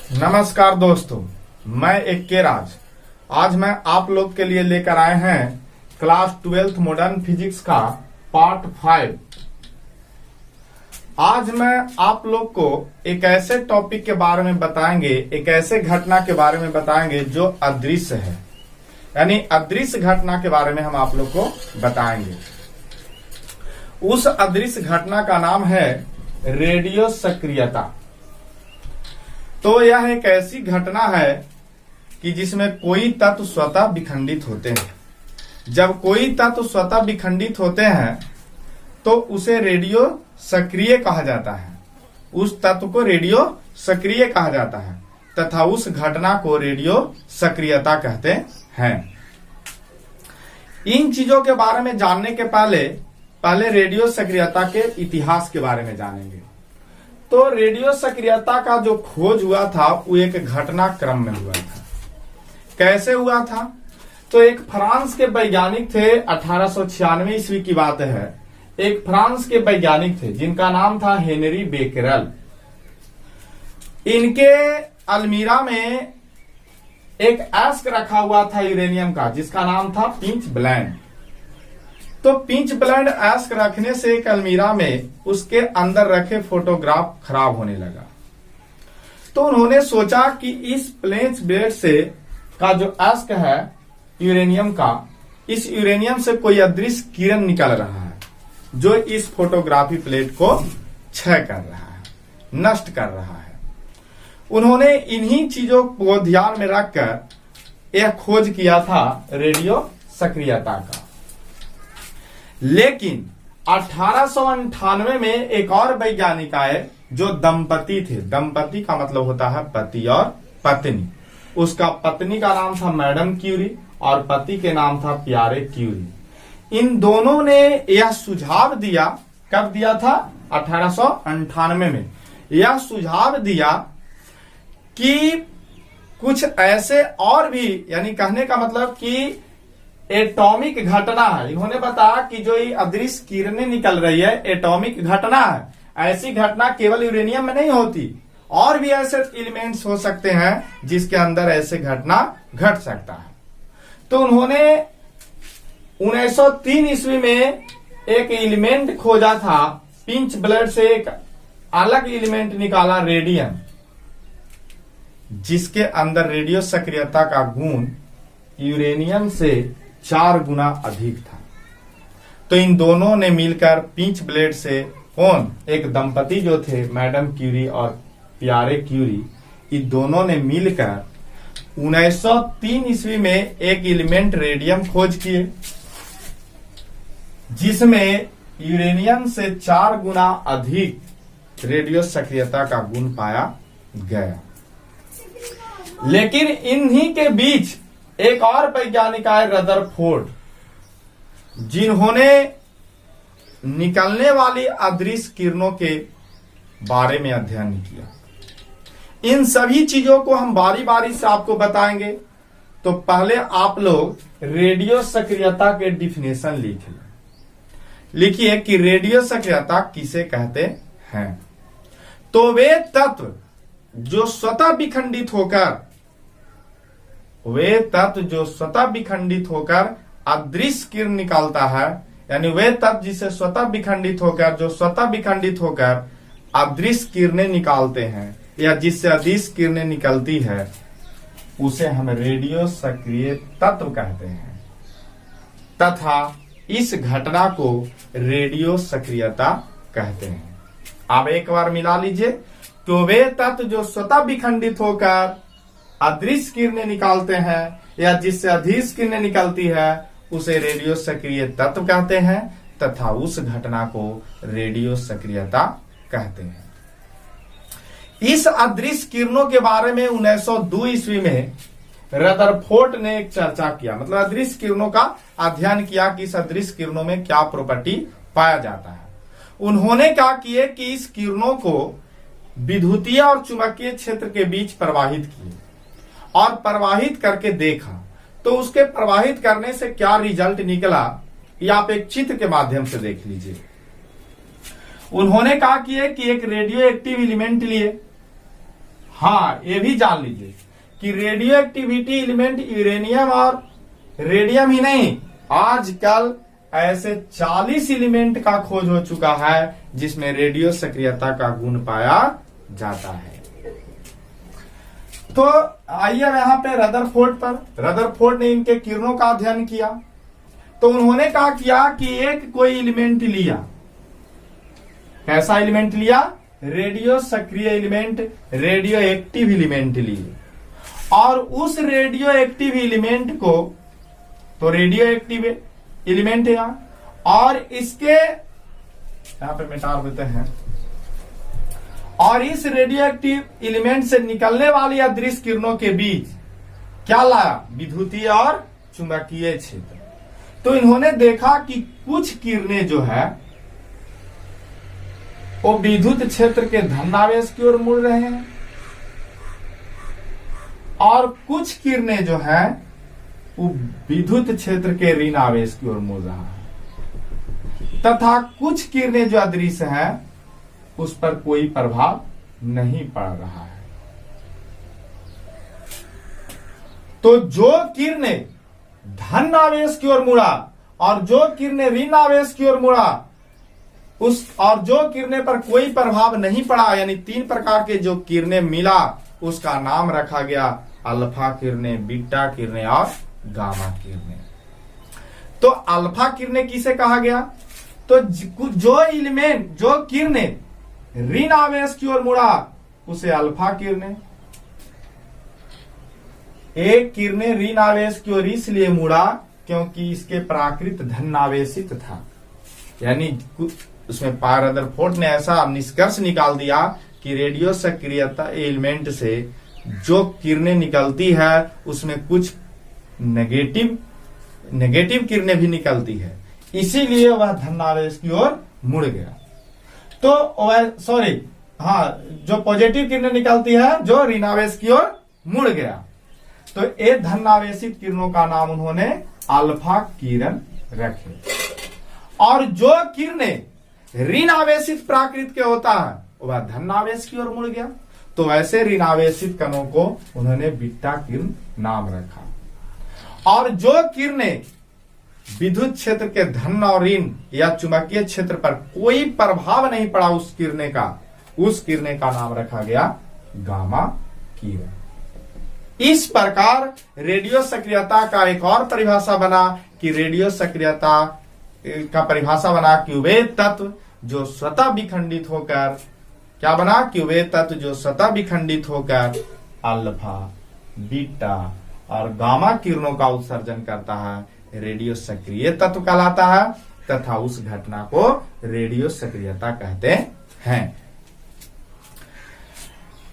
नमस्कार दोस्तों, मैं एक के राज। आज मैं आप लोग के लिए लेकर आए हैं क्लास 12th मॉडर्न फिजिक्स का पार्ट 5। आज मैं आप लोग को एक ऐसे टॉपिक के बारे में बताएंगे, एक ऐसे घटना के बारे में बताएंगे जो अदृश्य है, यानी अदृश्य घटना के बारे में हम आप लोग को बताएंगे। उस अदृश्य घटना का नाम है रेडियो सक्रियता। तो यह एक ऐसी घटना है कि जिसमें कोई तत्व स्वतः विखंडित होते हैं। जब कोई तत्व स्वतः विखंडित होते हैं तो उसे रेडियो सक्रिय कहा जाता है। उस तत्व को रेडियो सक्रिय कहा जाता है तथा उस घटना को रेडियो सक्रियता कहते हैं। इन चीजों के बारे में जानने के पहले रेडियो सक्रियता के इतिहास के बारे में जानेंगे। तो रेडियो सक्रियता का जो खोज हुआ था वो एक घटनाक्रम में हुआ था। कैसे हुआ था? तो एक फ्रांस के वैज्ञानिक थे, 1896 ईस्वी की बात है। एक फ्रांस के वैज्ञानिक थे जिनका नाम था हेनरी बेकेरेल। इनके अलमीरा में एक एस्क रखा हुआ था यूरेनियम का, जिसका नाम था पिंच ब्लेंड। तो पिंच ब्लेंड एस्क रखने से एक अलमीरा में उसके अंदर रखे फोटोग्राफ खराब होने लगा। तो उन्होंने सोचा कि इस पिंच ब्लेंड से का जो एस्क है यूरेनियम का, इस यूरेनियम से कोई अदृश्य किरण निकल रहा है जो इस फोटोग्राफी प्लेट को क्षय कर रहा है, नष्ट कर रहा है। उन्होंने इन्हीं चीजों को ध्यान में रखकर यह खोज किया था रेडियो सक्रियता का। लेकिन 1898 में एक और वैज्ञानिक आए जो दंपति थे। दंपति का मतलब होता है पति और पत्नी। उसका पत्नी का नाम था मैडम क्यूरी और पति के नाम था पियारे क्यूरी। इन दोनों ने यह सुझाव दिया। कब दिया था? 1898 में। यह सुझाव दिया कि कुछ ऐसे और भी, यानी कहने का मतलब कि एटॉमिक घटना है। इन्होंने बताया कि जो ये अदृश्य किरणें निकल रही है एटॉमिक घटना है। ऐसी घटना केवल यूरेनियम में नहीं होती, और भी ऐसे एलिमेंट्स हो सकते हैं जिसके अंदर ऐसे घटना घट सकता है। तो उन्होंने 1903 ईस्वी में एक एलिमेंट खोजा था। पिंच ब्लेंड से एक अलग एलिमेंट निकाला, रेडियम, जिसके अंदर रेडियो सक्रियता का गुण यूरेनियम से 4 गुना अधिक था। तो इन दोनों ने मिलकर पिंच ब्लेंड से एक दंपति जो थे मैडम क्यूरी और पियारे क्यूरी, इन दोनों ने मिलकर 1903 ईस्वी में एक एलिमेंट रेडियम खोज किए जिसमें यूरेनियम से 4 गुना अधिक रेडियो सक्रियता का गुण पाया गया। लेकिन इन्हीं के बीच एक और वैज्ञानिक आए, रदरफोर्ड, जिन्होंने निकलने वाली अदृश्य किरणों के बारे में अध्ययन किया। इन सभी चीजों को हम बारी बारी से आपको बताएंगे। तो पहले आप लोग रेडियो सक्रियता के डिफिनेशन लिखिए कि रेडियो सक्रियता किसे कहते हैं। तो वे तत्व जो स्वतः विखंडित होकर अदृश्य किरण निकालता है, यानी वे तत्व जिसे स्वतः विखंडित होकर अदृश्य किरणें निकालते हैं या जिससे अदृश्य किरणें निकलती है, उसे हम रेडियो सक्रिय तत्व कहते हैं तथा इस घटना को रेडियो सक्रियता कहते हैं। आप एक बार मिला लीजिए। तो वे तत्व जो स्वतः विखंडित होकर अदृश्य किरणें निकालते हैं या जिससे अदृश्य किरणें निकलती है, उसे रेडियो सक्रिय तत्व कहते हैं तथा उस घटना को रेडियो सक्रियता कहते हैं। इस अदृश्य किरणों के बारे में 1902 ईस्वी में रदरफोर्ड ने एक चर्चा किया, मतलब अदृश्य किरणों का अध्ययन किया कि इस अदृश्य किरणों में क्या प्रॉपर्टी पाया जाता है। उन्होंने क्या किए कि इस किरणों को विद्युतीय और चुंबकीय क्षेत्र के बीच प्रवाहित किए और प्रवाहित करके देखा। तो उसके प्रवाहित करने से क्या रिजल्ट निकला, ये आप एक चित्र के माध्यम से देख लीजिए। उन्होंने कहा कि एक रेडियो एक्टिव एलिमेंट लिए, हाँ, ये भी जान लीजिए कि रेडियो एक्टिविटी एलिमेंट यूरेनियम और रेडियम ही नहीं, आजकल ऐसे 40 एलिमेंट का खोज हो चुका है जिसमें रेडियो सक्रियता का गुण पाया जाता है। तो आइए यहाँ पे रदरफोर्ड ने इनके किरणों का अध्ययन किया। तो उन्होंने क्या किया कि एक कोई एलिमेंट लिया, कैसा एलिमेंट लिया? रेडियो सक्रिय एलिमेंट, रेडियो एक्टिव एलिमेंट लिए, और उस रेडियो एक्टिव एलिमेंट को, तो रेडियो एक्टिव एलिमेंट है और इसके यहां पे मिटा देते हैं, और इस रेडियो एक्टिव एलिमेंट से निकलने वाली अदृश्य किरणों के बीच क्या लाया? विद्युतीय और चुंबकीय क्षेत्र। तो इन्होंने देखा कि कुछ किरणें जो है वो विद्युत क्षेत्र के धनावेश की ओर मुड़ रहे हैं, और कुछ किरणें जो है वो विद्युत क्षेत्र के ऋण आवेश की ओर मुड़ रहा है, तथा कुछ किरणें जो अदृश्य हैं उस पर कोई प्रभाव नहीं पड़ रहा है। तो जो किरणें धन आवेश की ओर मुड़ा और जो किरणें ऋण आवेश की ओर मुड़ा, और जो किरणें पर कोई प्रभाव नहीं पड़ा, यानी 3 प्रकार के जो किरणें मिला, उसका नाम रखा गया अल्फा किरणें, बीटा किरणें और गामा किरणें। तो अल्फा किरणें किसे कहा गया? तो जो एलिमेंट, जो किरणें ऋण आवेश की ओर मुड़ा उसे अल्फा किरणें, एक किरणें ऋण आवेश की ओर इसलिए मुड़ा क्योंकि इसके प्राकृत धन आवेशित था, यानी उसमें रदरफोर्ड ने ऐसा निष्कर्ष निकाल दिया कि रेडियो सक्रियता एलिमेंट से जो किरणें निकलती है उसमें कुछ नेगेटिव किरणें भी निकलती है, इसीलिए वह धनावेश की ओर मुड़ गया। तो जो पॉजिटिव किरणें निकलती है जो ऋणावेश की ओर मुड़ गया, तो ये धनावेशित किरणों का नाम उन्होंने अल्फा किरण रखे। और जो किरणें ऋण आवेशित प्राकृत के होता है वह धनावेश की ओर मुड़ गया, तो ऐसे ऋणावेशित कणों को उन्होंने बीटा किरण नाम रखा। और जो किरणें विद्युत क्षेत्र के धन और ऋण या चुंबकीय क्षेत्र पर कोई प्रभाव नहीं पड़ा उस किरणें का नाम रखा गया गामा किरण। इस प्रकार रेडियो सक्रियता का एक और परिभाषा बना कि रेडियो सक्रियता का परिभाषा बना कि वे तत्व जो स्वतः विखंडित होकर, क्या बना? कि वे तत्व जो स्वतः विखंडित होकर अल्फा, बीटा और गामा किरणों का उत्सर्जन करता है रेडियो सक्रिय तत्व कहलाता है, तथा उस घटना को रेडियो सक्रियता कहते हैं।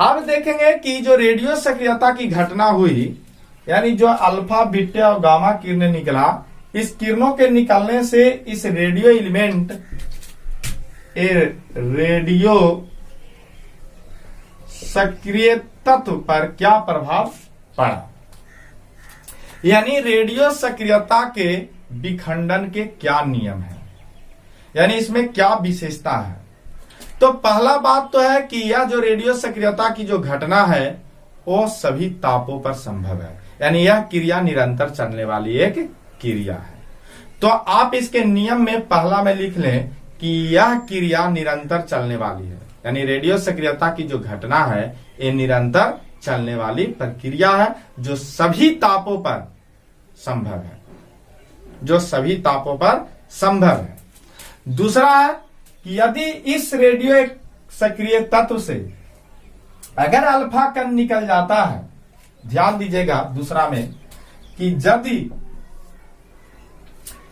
अब देखेंगे कि जो रेडियो सक्रियता की घटना हुई, यानी जो अल्फा, बीटा और गामा किरणें निकला, इस किरणों के निकलने से इस रेडियो एलिमेंट रेडियो सक्रिय तत्व पर क्या प्रभाव पड़ा, यानी रेडियो सक्रियता के विखंडन के क्या नियम है, यानी इसमें क्या विशेषता है। तो पहला बात तो है कि यह जो रेडियो सक्रियता की जो घटना है वो सभी तापों पर संभव है, यानी यह क्रिया निरंतर चलने वाली एक क्रिया है। तो आप इसके नियम में पहला में लिख लें कि यह क्रिया निरंतर चलने वाली है, यानी रेडियो सक्रियता की जो घटना है ये निरंतर चलने वाली प्रक्रिया है जो सभी तापों पर संभव है, जो सभी तापों पर संभव है। दूसरा है कि यदि इस रेडियो सक्रिय तत्व से अगर अल्फा कण निकल जाता है, ध्यान दीजिएगा दूसरा में कि यदि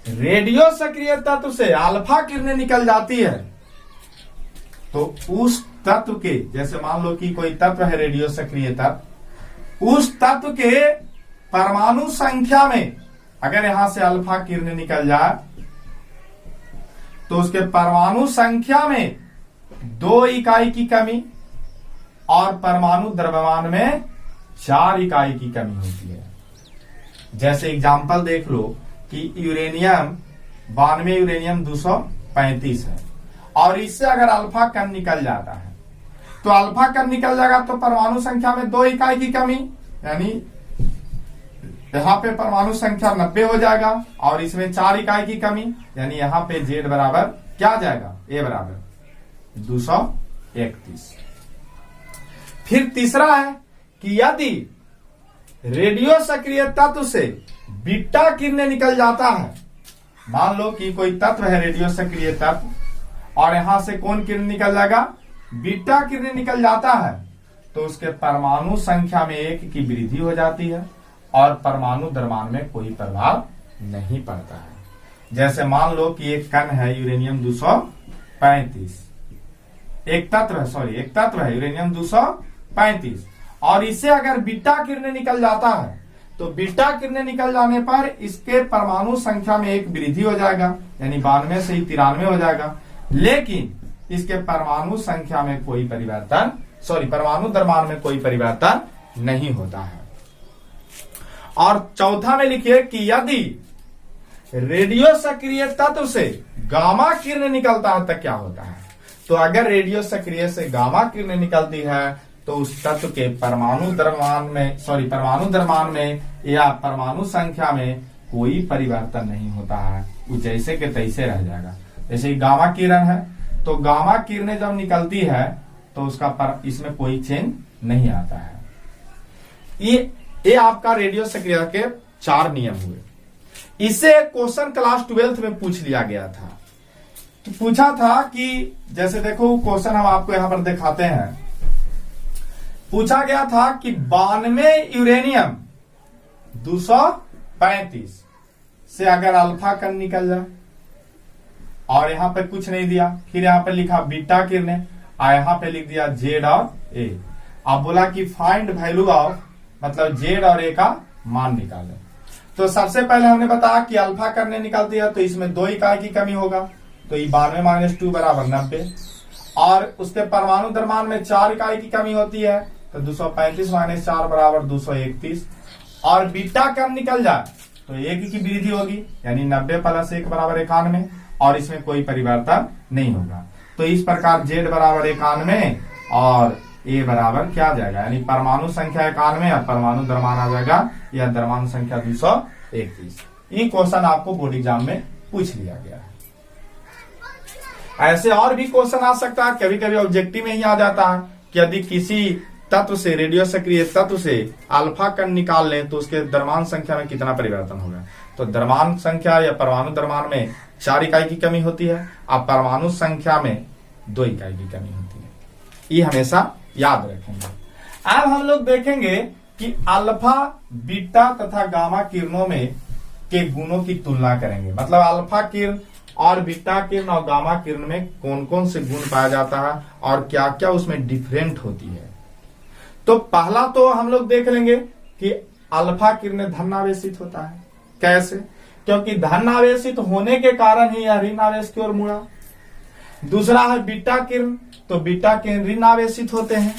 रेडियो सक्रिय तत्व से अल्फा किरणें निकल जाती है तो उस तत्व के, जैसे मान लो कि कोई तत्व है रेडियो सक्रिय तत्व, उस तत्व के परमाणु संख्या में अगर यहां से अल्फा किरणें निकल जाए तो उसके परमाणु संख्या में 2 इकाई की कमी और परमाणु द्रव्यमान में 4 इकाई की कमी होती है। जैसे एग्जांपल देख लो कि यूरेनियम 92 यूरेनियम 235 है और इससे अगर अल्फा कण निकल जाता है तो अल्फा कण निकल जाएगा तो परमाणु संख्या में 2 इकाई की कमी, यानी यहाँ पे परमाणु संख्या 90 हो जाएगा और इसमें 4 इकाई की कमी, यानी यहाँ पे Z बराबर क्या आ जाएगा, A बराबर 231। फिर तीसरा है कि यदि रेडियो सक्रिय तत्व से बीटा किरणें निकल जाता है, मान लो कि कोई तत्व है रेडियो सक्रिय तत्व और यहां से कौन किरण निकल जाएगा, बीटा किरणें निकल जाता है, तो उसके परमाणु संख्या में 1 की वृद्धि हो जाती है और परमाणु द्रव्यमान में कोई प्रभाव नहीं पड़ता है। जैसे मान लो कि एक कण है यूरेनियम 235, एक तत्व है यूरेनियम 235 और इससे अगर बीटा किरणें निकल जाता है तो बीटा किरणें निकल जाने पर इसके परमाणु संख्या में 1 वृद्धि हो जाएगा, यानी 92 से 93 हो जाएगा, लेकिन इसके परमाणु संख्या में कोई परिवर्तन, परमाणु द्रव्यमान में कोई परिवर्तन नहीं होता है। और चौथा में लिखिए कि यदि रेडियो सक्रिय तत्व से गामा किरणें निकलता है तो क्या होता है। तो अगर रेडियो सक्रिय से गामा किरणें निकलती है तो उस तत्व के परमाणु द्रव्यमान में या परमाणु संख्या में कोई परिवर्तन नहीं होता है, वो जैसे के तैसे रह जाएगा। जैसे गामा किरण है तो गामा किरणें जब निकलती है तो उसका इसमें कोई चेंज नहीं आता है। ये आपका रेडियो सक्रियता के 4 नियम हुए। इसे क्वेश्चन क्लास 12th में पूछ लिया गया था। तो पूछा था कि जैसे देखो क्वेश्चन हम आपको यहां पर दिखाते हैं, पूछा गया था कि 92 यूरेनियम 235 से अगर अल्फा कण निकल जाए और यहां पे कुछ नहीं दिया, फिर यहां पे लिखा बीटा किरणें और यहां पे लिख दिया Z और A। अब बोला कि फाइंड वैल्यू ऑफ, मतलब Z और A का मान निकाले। तो सबसे पहले हमने बताया कि अल्फा किरणें निकलती है तो इसमें 2 इकाई की कमी होगा, तो 92 - 2 बराबर 90 और उसके परमाणु द्रव्यमान में 4 इकाई की कमी होती है तो 235 - 4 बराबर 231 और बीटा कण निकल जाए तो 1 की वृद्धि होगी, यानी 90 + 1 बराबर 91 और इसमें कोई परिवर्तन नहीं होगा। तो इस प्रकार Z बराबर 91 और A बराबर क्या आ जाएगा, यानी परमाणु संख्या 91 और परमाणु द्रव्यमान आ जाएगा या द्रव्यमान संख्या 231। ये क्वेश्चन आपको बोर्ड एग्जाम में पूछ लिया गया है। ऐसे और भी क्वेश्चन आ सकता है, कभी कभी ऑब्जेक्टिव में ही आ जाता है कि यदि किसी तत्व से, रेडियो सक्रिय तत्व से अल्फा कण निकाल लें तो उसके द्रव्यमान संख्या में कितना परिवर्तन होगा। तो द्रव्यमान संख्या या परमाणु द्रव्यमान में 4 इकाई की कमी होती है और परमाणु संख्या में 2 इकाई की कमी होती है। ये हमेशा याद रखेंगे। अब हम लोग देखेंगे कि अल्फा, बीटा तथा गामा किरणों में के गुणों की तुलना करेंगे, मतलब अल्फा किरण और बीटा किरण और गामा किरण में कौन कौन से गुण पाया जाता है और क्या क्या उसमें डिफरेंट होती है। तो पहला तो हम लोग देख लेंगे कि अल्फा किरण धनावेशित होता है। कैसे? क्योंकि धनावेशित होने के कारण ही यह ऋण आवेश की ओर मुड़ा। दूसरा है बीटा किरण, तो बीटा किरण ऋण आवेशित होते हैं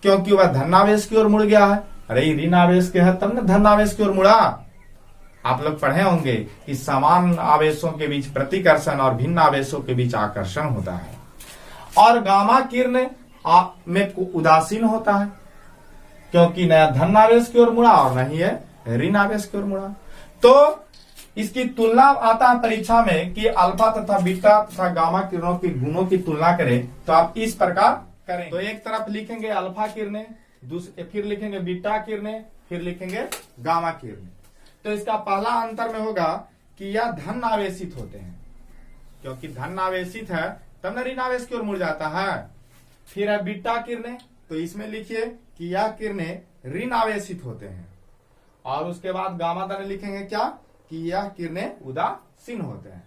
क्योंकि वह धनावेश की ओर मुड़ गया है। अरे ऋण आवेश के है तब न धनावेश की ओर मुड़ा। आप लोग पढ़े होंगे कि समान आवेशों के बीच प्रतिकर्षण और भिन्न आवेशों के बीच आकर्षण होता है। और गामा किरण में उदासीन होता है क्योंकि न धन आवेश की ओर मुड़ा और न ही है ऋण आवेश की ओर मुड़ा। तो इसकी तुलना आता है परीक्षा में कि अल्फा तथा बीटा तथा गामा किरणों के गुणों की तुलना करें तो आप इस प्रकार करें। तो एक तरफ लिखेंगे अल्फा किरणें, फिर लिखेंगे बीटा किरणें, फिर लिखेंगे गामा किरणें। तो इसका पहला अंतर में होगा कि यह धन आवेशित होते हैं, क्योंकि धन आवेशित है तब न ऋण आवेश की ओर मुड़ जाता है। फिर है बीटा किरणें, तो इसमें लिखिए कि यह किरणें ऋण आवेशित होते हैं। और उसके बाद गामा दाने लिखेंगे क्या कि यह किरणें उदासीन होते हैं।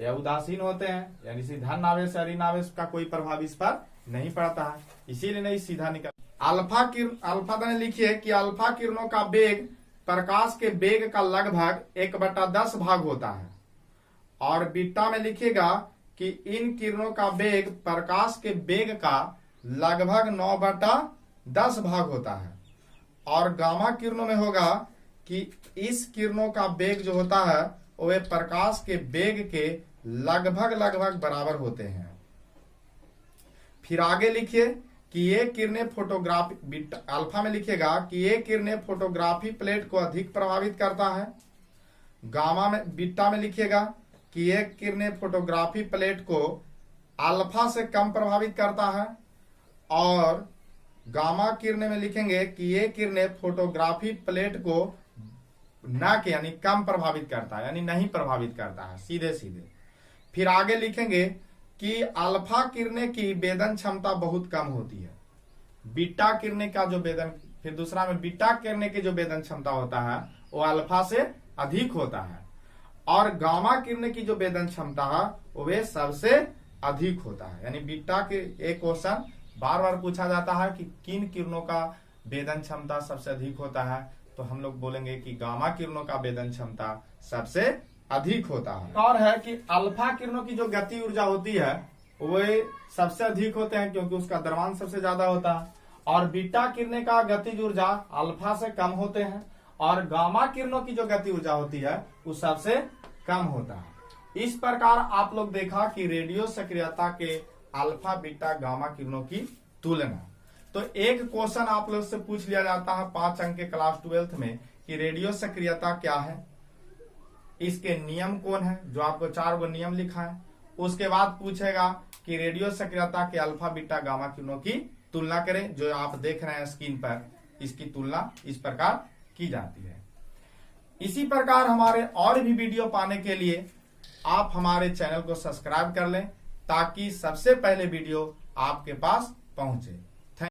यह उदासीन होते हैं यानी धन आवेश या ऋण आवेश का कोई प्रभाव इस पर नहीं पड़ता है, इसीलिए नहीं सीधा निकल। अल्फा दाने लिखिए कि अल्फा किरणों का वेग प्रकाश के वेग का लगभग 1/10 भाग होता है। और बीटा में लिखिएगा कि इन किरणों का वेग प्रकाश के वेग का लगभग 9/10 भाग होता है। और गामा किरणों में होगा कि इस किरणों का वेग जो होता है वह प्रकाश के वेग के लगभग बराबर होते हैं। फिर आगे लिखिए कि ये किरणें फोटोग्राफी, अल्फा में लिखिएगा कि ये किरणें फोटोग्राफी प्लेट को अधिक प्रभावित करता है। गामा में, बीटा में लिखिएगा कि ये किरणें फोटोग्राफी प्लेट को अल्फा से कम प्रभावित करता है। और गामा किरणें में लिखेंगे कि ये किरणें फोटोग्राफी प्लेट को ना के यानी कम प्रभावित करता है, यानी नहीं प्रभावित करता है, सीधे सीधे। फिर आगे लिखेंगे कि अल्फा किरणें की वेदन क्षमता बहुत कम होती है। बीटा किरणें का जो वेदन, फिर दूसरा में बीटा किरणें की जो वेदन क्षमता होता है वो अल्फा से अधिक होता है। और गामा किरणें की जो वेदन क्षमता है वो वे सबसे अधिक होता है। यानी बीटा के एक क्वेश्चन बार बार पूछा जाता है कि किन किरणों का वेदन क्षमता सबसे अधिक होता है, तो हम लोग बोलेंगे कि गामा किरणों का वेदन क्षमता सबसे अधिक होता है। और है कि अल्फा किरणों की जो गति ऊर्जा होती है वे सबसे अधिक होते हैं क्योंकि उसका द्रव्यमान सबसे ज्यादा होता है। और बीटा किरणें का गतिज ऊर्जा अल्फा से कम होते हैं और गामा किरणों की जो गति ऊर्जा होती है वो सबसे कम होता है। इस प्रकार आप लोग देखा कि रेडियो सक्रियता के अल्फा बीटा गामा किरणों की तुलना। तो एक क्वेश्चन आप लोग से पूछ लिया जाता है 5 अंक के क्लास 12th में कि रेडियो सक्रियता क्या है, इसके नियम कौन है, जो आपको 4 गो नियम लिखा है। उसके बाद पूछेगा कि रेडियो सक्रियता के अल्फा बीटा गामा किरणों की तुलना करें। जो आप देख रहे हैं स्क्रीन पर, इसकी तुलना इस प्रकार की जाती है। इसी प्रकार हमारे और भी वीडियो पाने के लिए आप हमारे चैनल को सब्सक्राइब कर लें ताकि सबसे पहले वीडियो आपके पास पहुंचे।